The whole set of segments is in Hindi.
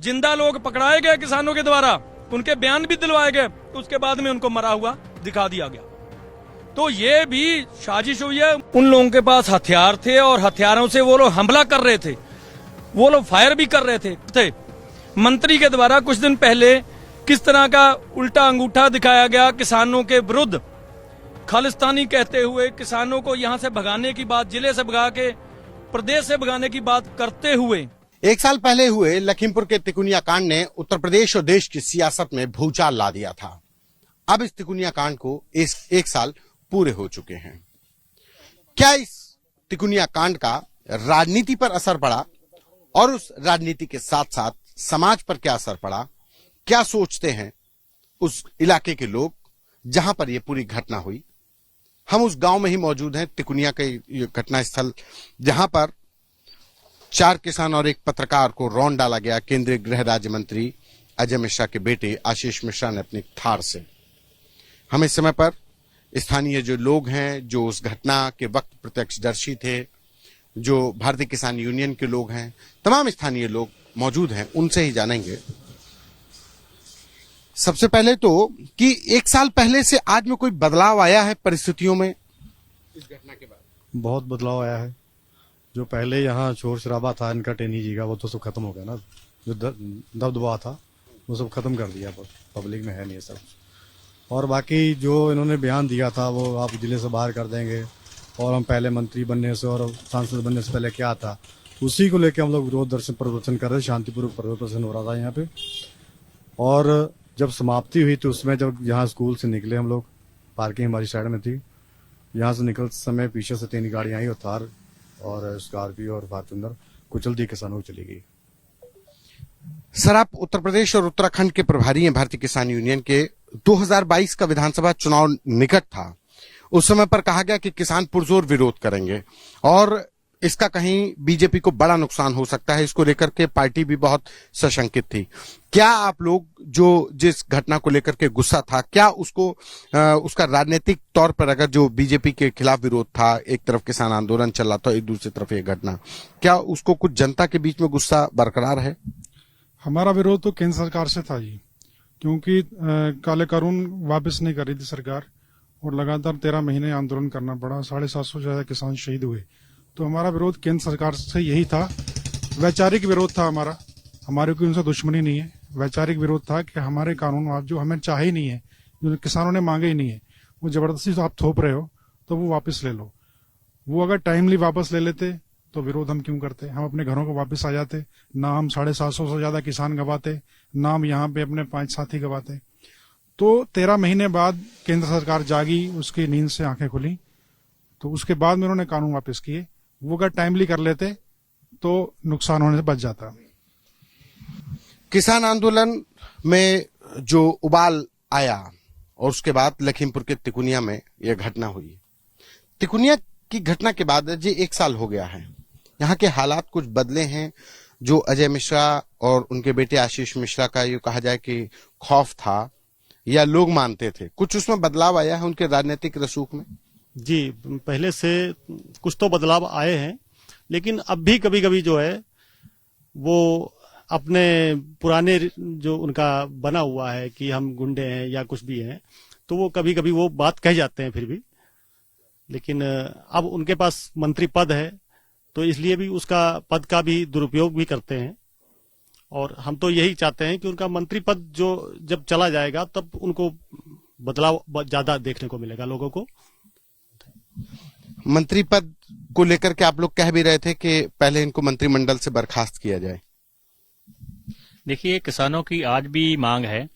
जिंदा लोग पकड़ाए गए किसानों के द्वारा, उनके बयान भी दिलवाए गए, उसके बाद में उनको मरा हुआ दिखा दिया गया। तो ये भी साजिश हुई है। उन लोगों के पास हथियार थे और हथियारों से वो लोग हमला कर रहे थे, वो लोग फायर भी कर रहे थे। मंत्री के द्वारा कुछ दिन पहले किस तरह का उल्टा अंगूठा दिखाया गया किसानों के विरुद्ध, खालिस्तानी कहते हुए किसानों को यहां से भगाने की बात, जिले से भगा के प्रदेश से भगाने की बात करते हुए। एक साल पहले हुए लखीमपुर के तिकुनिया कांड ने उत्तर प्रदेश और देश की सियासत में भूचाल ला दिया था। अब इस तिकुनिया कांड को एक साल पूरे हो चुके हैं। क्या इस तिकुनिया कांड का राजनीति पर असर पड़ा और उस राजनीति के साथ साथ समाज पर क्या असर पड़ा? क्या सोचते हैं उस इलाके के लोग जहां पर यह पूरी घटना हुई? हम उस गांव में ही मौजूद हैं, तिकुनिया के घटना स्थल, जहां पर 4 किसान और एक पत्रकार को रौंद डाला गया केंद्रीय गृह राज्य मंत्री अजय मिश्रा के बेटे आशीष मिश्रा ने अपनी थार से। हम इस समय पर स्थानीय जो लोग हैं, जो उस घटना के वक्त प्रत्यक्षदर्शी थे, जो भारतीय किसान यूनियन के लोग हैं, तमाम स्थानीय लोग मौजूद हैं, उनसे ही जानेंगे। सबसे पहले तो कि एक साल पहले से आज में कोई बदलाव आया है परिस्थितियों में? इस घटना के बाद बहुत बदलाव आया है। जो पहले यहाँ शोर शराबा था इनका टेनी जी का, वो तो सब खत्म हो गया ना। जो दबदबा था वो सब खत्म कर दिया, पब्लिक में है नहीं सब। और बाकी जो इन्होंने बयान दिया था वो आप जिले से बाहर कर देंगे, और हम पहले मंत्री बनने से और सांसद बनने से पहले क्या था, उसी को लेकर हम लोग विरोध प्रदर्शन कर रहे थे। शांतिपूर्वक प्रदर्शन हो रहा था यहाँ पे। और जब समाप्ति हुई तो उसमें जब यहाँ स्कूल से निकले हम लोग, पार्किंग हमारी साइड में थी, यहाँ से निकलते समय पीछे से 3 गाड़ियां आई और थार और स्कॉर्पियो और फॉर्च्यूनर कुचल दी, किसानों को चली गई। सर, आप उत्तर प्रदेश और उत्तराखंड के प्रभारी हैं भारतीय किसान यूनियन के। 2022 का विधानसभा चुनाव निकट था, उस समय पर कहा गया कि किसान पुरजोर विरोध करेंगे और इसका कहीं बीजेपी को बड़ा नुकसान हो सकता है। इसको लेकर के पार्टी भी बहुत सशंकित थी। क्या आप लोग जो जिस घटना को लेकर के गुस्सा था, क्या उसको उसका राजनीतिक तौर पर, अगर जो बीजेपी के खिलाफ विरोध था, एक तरफ किसान आंदोलन चल रहा था, एक दूसरी तरफ ये घटना, क्या उसको कुछ जनता के बीच में गुस्सा बरकरार है? हमारा विरोध तो केंद्र सरकार से था जी, क्योंकि काले कानून वापस नहीं कर रही थी सरकार और लगातार 13 महीने आंदोलन करना पड़ा। 750 से ज्यादा किसान शहीद हुए। तो हमारा विरोध केंद्र सरकार से यही था। वैचारिक विरोध था हमारा, हमारे कोई उनसे दुश्मनी नहीं है। वैचारिक विरोध था कि हमारे कानून जो हमें चाहे ही नहीं है, जो किसानों ने मांगे ही नहीं है, वो जबरदस्ती आप थोप रहे हो तो वो वापस ले लो। वो अगर टाइमली वापस ले लेते तो विरोध हम क्यों करते? हम अपने घरों को वापस आ जाते, ना हम 750 से ज्यादा किसान गवाते, ना हम यहाँ पे अपने 5 साथी गवाते। तो 13 महीने बाद केंद्र सरकार जागी, उसकी नींद से आंखें खुली, तो उसके बाद में उन्होंने कानून वापस किए। वो अगर टाइमली कर लेते तो नुकसान होने से बच जाता। किसान आंदोलन में जो उबाल आया और उसके बाद लखीमपुर के तिकुनिया में यह घटना हुई। तिकुनिया की घटना के बाद जी 1 साल हो गया है। यहाँ के हालात कुछ बदले हैं। जो अजय मिश्रा और उनके बेटे आशीष मिश्रा का ये कहा जाए कि खौफ था या लोग मानते थे, कुछ उसमें बदलाव आया है उनके राजनीतिक रसूख में? जी, पहले से कुछ तो बदलाव आए हैं, लेकिन अब भी कभी कभी जो है वो अपने पुराने जो उनका बना हुआ है कि हम गुंडे हैं या कुछ भी हैं, तो वो कभी कभी वो बात कह जाते हैं फिर भी। लेकिन अब उनके पास मंत्री पद है तो इसलिए भी उसका पद का भी दुरुपयोग भी करते हैं। और हम तो यही चाहते हैं कि उनका मंत्री पद जो जब चला जाएगा तब उनको बदलाव ज्यादा देखने को मिलेगा लोगों को। मंत्री पद को लेकर के आप लोग कह भी रहे थे कि पहले इनको मंत्रिमंडल से बर्खास्त किया जाए। देखिए, किसानों की आज भी मांग है,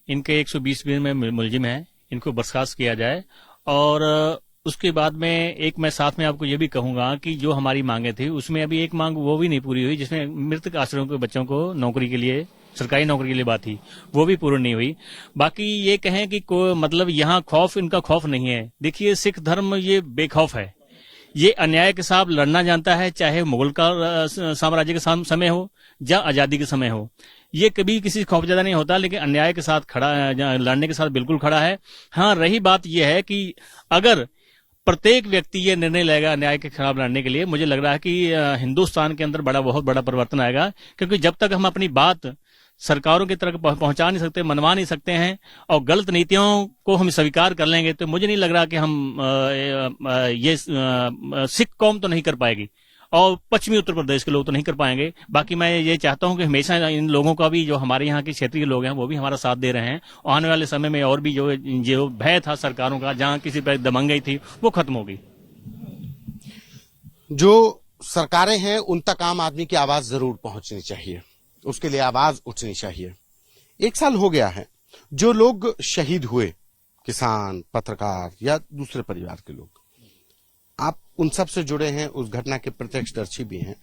इनके 120 में मुलजिम है, इनको बर्खास्त किया जाए। और उसके बाद में एक मैं साथ में आपको ये भी कहूंगा कि जो हमारी मांगे थी उसमें अभी एक मांग वो भी नहीं पूरी हुई, जिसमें मृतक आश्रयों के बच्चों को नौकरी के लिए, सरकारी नौकरी के लिए बात थी, वो भी पूर्ण नहीं हुई। बाकी ये कहें कि मतलब यहाँ खौफ, इनका खौफ नहीं है। देखिए, सिख धर्म ये बेखौफ है, ये अन्याय के साथ लड़ना जानता है, चाहे मुगल का साम्राज्य के समय हो या आजादी के समय हो। ये कभी किसी खौफ ज्यादा नहीं होता, लेकिन अन्याय के साथ खड़ा, लड़ने के साथ बिल्कुल खड़ा है। हाँ, रही बात यह है कि अगर प्रत्येक व्यक्ति ये निर्णय लेगा न्याय के खिलाफ लड़ने के लिए, मुझे लग रहा है कि हिंदुस्तान के अंदर बहुत बड़ा परिवर्तन आएगा। क्योंकि जब तक हम अपनी बात सरकारों की तरफ पहुंचा नहीं सकते, मनवा नहीं सकते हैं और गलत नीतियों को हम स्वीकार कर लेंगे, तो मुझे नहीं लग रहा कि हम ये सिख कौम तो नहीं कर पाएगी और पश्चिमी उत्तर प्रदेश के लोग तो नहीं कर पाएंगे। बाकी मैं ये चाहता हूं कि हमेशा इन लोगों का भी, जो हमारे यहाँ के क्षेत्रीय लोग हैं, वो भी हमारा साथ दे रहे हैं। आने वाले समय में और भी जो भय था सरकारों का, जहां किसी पर दमंगई थी, वो खत्म होगी। जो सरकारें हैं उन तक आम आदमी की आवाज जरूर पहुंचनी चाहिए, उसके लिए आवाज उठनी चाहिए। 1 साल हो गया है, जो लोग शहीद हुए, किसान, पत्रकार या दूसरे परिवार के लोग, आप उन सब से जुड़े हैं, उस घटना के प्रत्यक्षदर्शी भी हैं,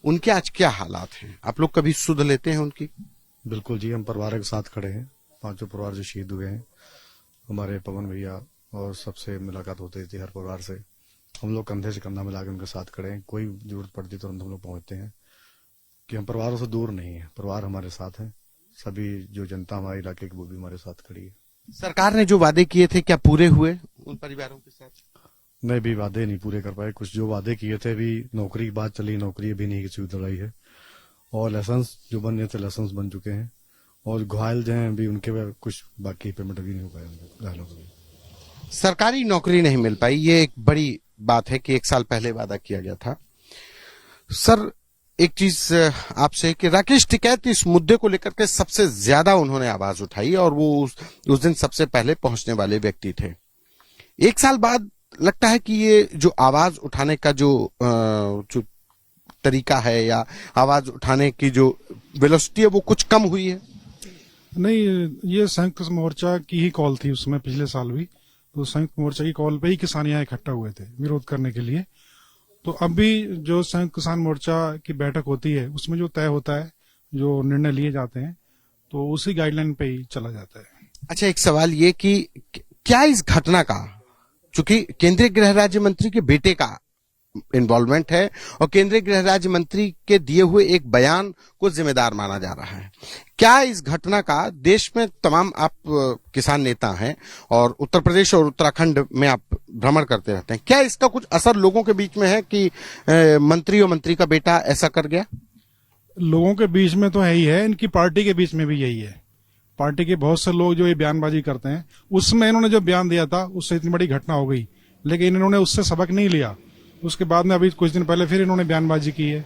उनके आज क्या हालात हैं? आप लोग कभी सुध लेते हैं उनकी? बिल्कुल जी, हम परिवार के साथ खड़े हैं। 5 परिवार जो शहीद हुए हैं, हमारे पवन भैया और सबसे मुलाकात होती थी हर परिवार से। हम लोग कंधे से कंधा मिलाकर उनके साथ खड़े हैं। कोई जरूरत पड़ती तो हम लोग पहुंचते हैं, कि हम परिवारों से दूर नहीं है, परिवार हमारे साथ है। सभी जो जनता हमारे इलाके की वो भी हमारे साथ खड़ी है। सरकार ने जो वादे किए थे क्या पूरे हुए उन परिवारों के साथ? नहीं, भी वादे नहीं पूरे कर पाए। कुछ जो वादे किए थे, भी नौकरी की बात चली, नौकरी अभी नहीं की सुविधा रही है, और लाइसेंस जो बनने थे लाइसेंस बन चुके हैं, और घायल जो हैं अभी उनके कुछ बाकी पेमेंट अभी नहीं हो पाया घायलों को। सरकारी नौकरी नहीं मिल पाई, ये एक बड़ी बात है कि 1 साल पहले वादा किया गया था। सर, एक चीज आपसे कि राकेश टिकैत इस मुद्दे को लेकर के सबसे ज्यादा उन्होंने आवाज उठाई और वो उस दिन सबसे पहले पहुंचने वाले व्यक्ति थे। 1 साल बाद लगता है कि ये जो आवाज उठाने का जो तरीका है या आवाज उठाने की जो वेलोसिटी है वो कुछ कम हुई है? नहीं, ये संयुक्त मोर्चा की ही कॉल थी उसमें, पिछले साल भी तो संयुक्त मोर्चा की कॉल पे ही किसान यहाँ इकट्ठा हुए थे विरोध करने के लिए। तो अब भी जो संयुक्त किसान मोर्चा की बैठक होती है उसमें जो तय होता है, जो निर्णय लिए जाते हैं, तो उसी गाइडलाइन पे ही चला जाता है। अच्छा, एक सवाल ये कि क्या इस घटना का, चूंकि केंद्रीय गृह राज्य मंत्री के बेटे का इन्वॉल्वमेंट है और केंद्रीय गृह राज्य मंत्री के दिए हुए एक बयान को जिम्मेदार माना जा रहा है, क्या इस घटना का देश में तमाम, आप किसान नेता हैं और उत्तर प्रदेश और उत्तराखंड में आप भ्रमण करते रहते हैं, क्या इसका कुछ असर लोगों के बीच में है कि मंत्री और मंत्री का बेटा ऐसा कर गया? लोगों के बीच में तो है ही है, इनकी पार्टी के बीच में भी यही है। पार्टी के बहुत से लोग जो ये बयानबाजी करते हैं, उसमें इन्होंने जो बयान दिया था उससे इतनी बड़ी घटना हो गई, लेकिन इन्होंने उससे सबक नहीं लिया। उसके बाद में अभी कुछ दिन पहले फिर इन्होंने बयानबाजी की है।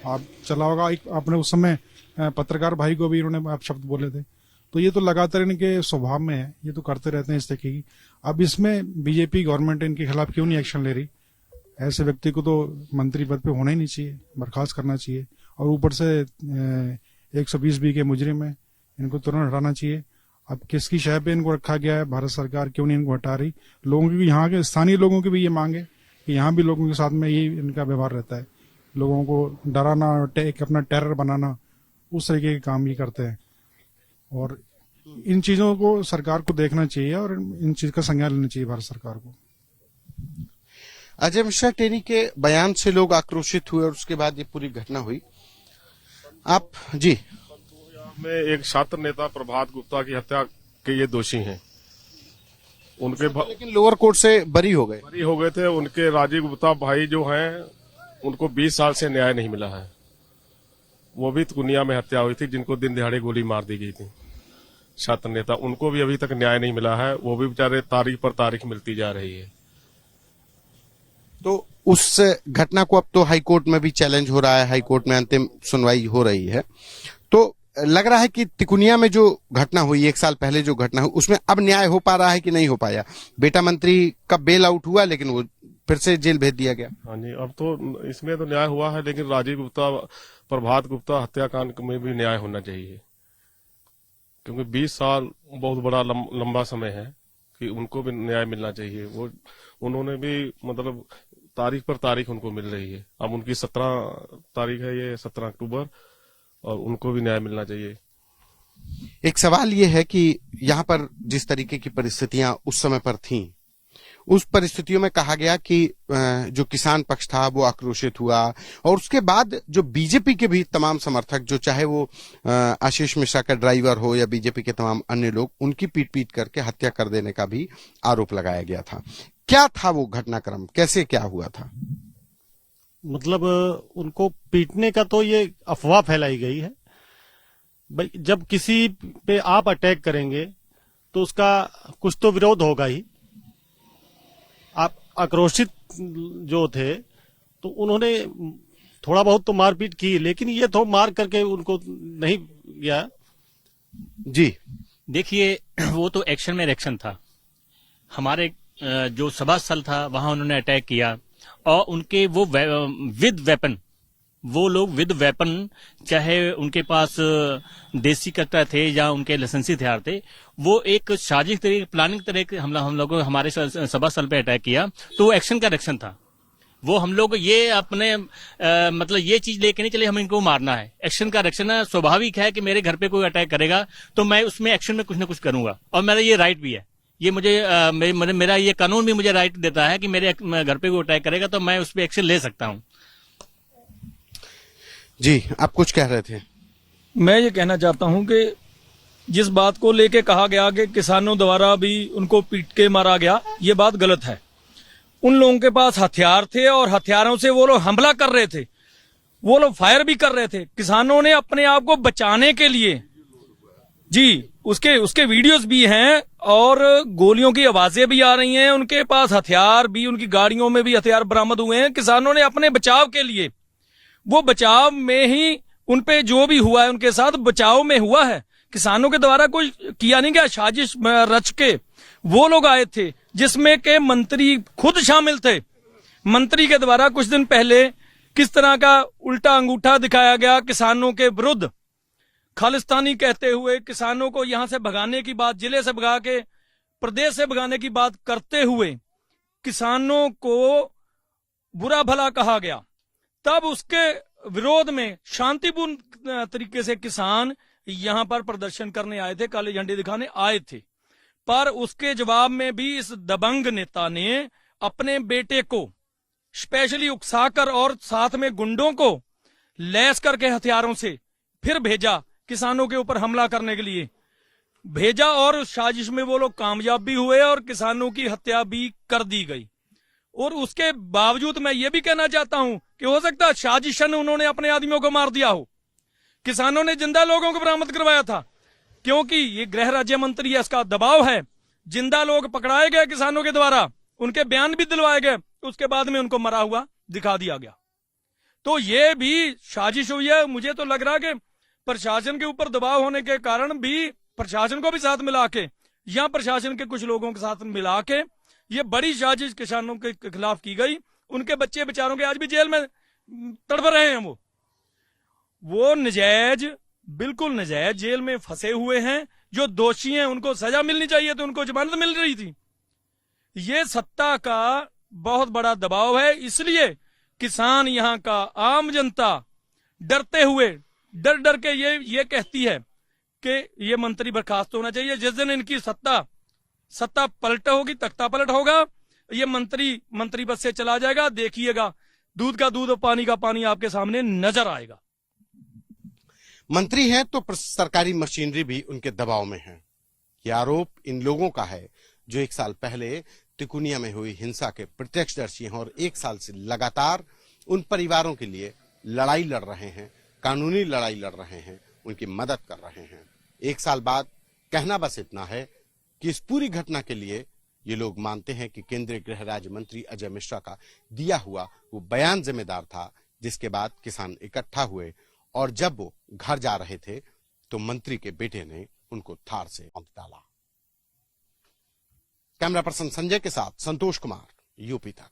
आप चला होगा, आपने उस समय पत्रकार भाई को भी इन्होंने आप शब्द बोले थे। तो ये तो लगातार इनके स्वभाव में है, ये तो करते रहते हैं इस तरीके की। अब इसमें बीजेपी गवर्नमेंट इनके खिलाफ क्यों नहीं एक्शन ले रही? ऐसे व्यक्ति को तो मंत्री पद पे होना ही नहीं चाहिए, बर्खास्त करना चाहिए। और ऊपर से 120B के मुजरिम है, इनको तुरंत हटाना चाहिए। अब किसकी शय पे इनको रखा गया है, भारत सरकार क्यों नहीं इनको हटा रही? लोगों की, यहाँ के स्थानीय लोगों की भी ये मांग है कि यहाँ भी लोगों के साथ में यही इनका व्यवहार रहता है, लोगों को डराना, एक अपना टेरर बनाना, उस तरीके के काम ही करते हैं। और इन चीजों को सरकार को देखना चाहिए और इन चीज का संज्ञान लेना चाहिए भारत सरकार को। अजय मिश्रा टेनी के बयान से लोग आक्रोशित हुए और उसके बाद ये पूरी घटना हुई। आप जी, में एक छात्र नेता प्रभात गुप्ता की हत्या के ये दोषी हैं। उनके लेकिन लोअर कोर्ट से बरी हो गए थे। उनके राजीव गुप्ता भाई जो हैं, उनको 20 साल से न्याय नहीं मिला है। वो भी तिकुनिया में हत्या हुई थी, जिनको दिन दिहाड़े गोली मार दी गई थी। छात्र नेता, उनको भी अभी तक न्याय नहीं मिला है। वो भी बेचारे तारीख पर तारीख मिलती जा रही है। तो उस घटना को अब तो हाई कोर्ट में भी चैलेंज हो रहा है, हाई कोर्ट में अंतिम सुनवाई हो रही है। तो लग रहा है कि तिकुनिया में जो घटना हुई, 1 साल पहले जो घटना हुई, उसमें अब न्याय हो पा रहा है कि नहीं हो पाया? बेटा मंत्री का बेल आउट हुआ, लेकिन वो फिर से जेल भेज दिया गया। हाँ जी, अब तो इसमें तो न्याय हुआ है, लेकिन राजीव गुप्ता, प्रभात गुप्ता हत्याकांड में भी न्याय होना चाहिए, क्योंकि 20 साल बहुत बड़ा लंबा समय है कि उनको भी न्याय मिलना चाहिए। वो उन्होंने भी मतलब तारीख पर तारीख उनको मिल रही है। अब उनकी 17 तारीख है, ये 17 अक्टूबर, और उनको भी न्याय मिलना चाहिए। एक सवाल ये है कि यहाँ पर जिस तरीके की परिस्थितियां उस समय पर थीं, उस परिस्थितियों में कहा गया कि जो किसान पक्ष था वो आक्रोशित हुआ, और उसके बाद जो बीजेपी के भी तमाम समर्थक, जो चाहे वो आशीष मिश्रा का ड्राइवर हो या बीजेपी के तमाम अन्य लोग, उनकी पीट करके हत्या कर देने का भी आरोप लगाया गया था। क्या था वो घटनाक्रम, कैसे क्या हुआ था? मतलब उनको पीटने का तो ये अफवाह फैलाई गई है भाई। जब किसी पे आप अटैक करेंगे तो उसका कुछ तो विरोध होगा ही। आप आक्रोशित जो थे तो उन्होंने थोड़ा बहुत तो मारपीट की, लेकिन ये तो मार करके उनको नहीं गया। जी देखिए, वो तो एक्शन में रिएक्शन था। हमारे जो सभा स्थल था वहां उन्होंने अटैक किया और उनके वो विद वेपन, वो लोग विद वेपन, चाहे उनके पास देसी कट्टा थे या उनके लाइसेंसी हथियार थे, वो एक साजिश तरीके, प्लानिंग तरीके हम लोगों हमारे सभा स्थल पे अटैक किया। तो वो एक्शन का रिएक्शन था। वो हम लोग ये अपने मतलब ये चीज लेके नहीं चले हम इनको मारना है। एक्शन का रिएक्शन है। स्वाभाविक है कि मेरे घर पे कोई अटैक करेगा तो मैं उसमें एक्शन में कुछ ना कुछ करूंगा, और मेरा ये राइट भी है। ये मुझे मेरा ये कानून भी मुझे राइट देता है कि मेरे घर पे कोई अटैक करेगा तो मैं उस पर एक्शन ले सकता हूं। जी, आप कुछ कह रहे थे? मैं ये कहना चाहता हूं कि जिस बात को लेके कहा गया कि किसानों द्वारा भी उनको पीट के मारा गया, ये बात गलत है। उन लोगों के पास हथियार थे और हथियारों से वो लोग हमला कर रहे थे, वो लोग फायर भी कर रहे थे। किसानों ने अपने आप को बचाने के लिए, जी, उसके वीडियोस भी हैं और गोलियों की आवाजें भी आ रही हैं। उनके पास हथियार भी, उनकी गाड़ियों में भी हथियार बरामद हुए हैं। किसानों ने अपने बचाव के लिए, वो बचाव में ही उनपे जो भी हुआ है उनके साथ बचाव में हुआ है। किसानों के द्वारा कोई किया नहीं गया। साजिश रच के वो लोग आए थे जिसमें के मंत्री खुद शामिल थे। मंत्री के द्वारा कुछ दिन पहले किस तरह का उल्टा अंगूठा दिखाया गया किसानों के विरुद्ध, खालिस्तानी कहते हुए किसानों को यहां से भगाने की बात, जिले से भगा के प्रदेश से भगाने की बात करते हुए किसानों को बुरा भला कहा गया। तब उसके विरोध में शांतिपूर्ण तरीके से किसान यहां पर प्रदर्शन करने आए थे, काले झंडे दिखाने आए थे। पर उसके जवाब में भी इस दबंग नेता ने अपने बेटे को स्पेशली उकसाकर और साथ में गुंडों को लैस करके हथियारों से फिर भेजा किसानों के ऊपर हमला करने के लिए भेजा, और साजिश में वो लोग कामयाब भी हुए और किसानों की हत्या भी कर दी गई। और उसके बावजूद मैं ये भी कहना चाहता हूं कि हो सकता है साजिशन उन्होंने अपने आदमियों को मार दिया हो। किसानों ने जिंदा लोगों को बरामद करवाया था, क्योंकि ये गृह राज्य मंत्री है, इसका दबाव है। जिंदा लोग पकड़ाए गए किसानों के द्वारा, उनके बयान भी दिलवाए गए, उसके बाद में उनको मरा हुआ दिखा दिया गया। तो ये भी साजिश हुई है। मुझे तो लग रहा है कि प्रशासन के ऊपर दबाव होने के कारण भी, प्रशासन को भी साथ मिला के या प्रशासन के कुछ लोगों के साथ मिला के ये बड़ी साजिश किसानों के खिलाफ की गई। उनके बच्चे बेचारों के आज भी जेल में तड़प रहे हैं। वो नजायज, बिल्कुल नजायज जेल में फंसे हुए हैं। जो दोषी हैं उनको सजा मिलनी चाहिए तो उनको जमानत मिल रही थी। ये सत्ता का बहुत बड़ा दबाव है, इसलिए किसान, यहाँ का आम जनता डरते हुए, डर डर के ये कहती है कि ये मंत्री बर्खास्त होना चाहिए। जिस दिन इनकी सत्ता पलट होगी, तख्ता पलट होगा, ये मंत्री पद से चला जाएगा। देखिएगा, दूध का दूध और पानी का पानी आपके सामने नजर आएगा। मंत्री हैं तो सरकारी मशीनरी भी उनके दबाव में है। यह आरोप इन लोगों का है जो 1 साल पहले तिकुनिया में हुई हिंसा के प्रत्यक्षदर्शी हैं और 1 साल से लगातार उन परिवारों के लिए लड़ाई लड़ रहे हैं, कानूनी लड़ाई लड़ रहे हैं, उनकी मदद कर रहे हैं। 1 साल बाद कहना बस इतना है कि इस पूरी घटना के लिए ये लोग मानते हैं कि केंद्रीय गृह राज्य मंत्री अजय मिश्रा का दिया हुआ वो बयान जिम्मेदार था, जिसके बाद किसान इकट्ठा हुए और जब वो घर जा रहे थे तो मंत्री के बेटे ने उनको थार से रौंद डाला। कैमरा पर्सन संजय के साथ संतोष कुमार, यूपी तक।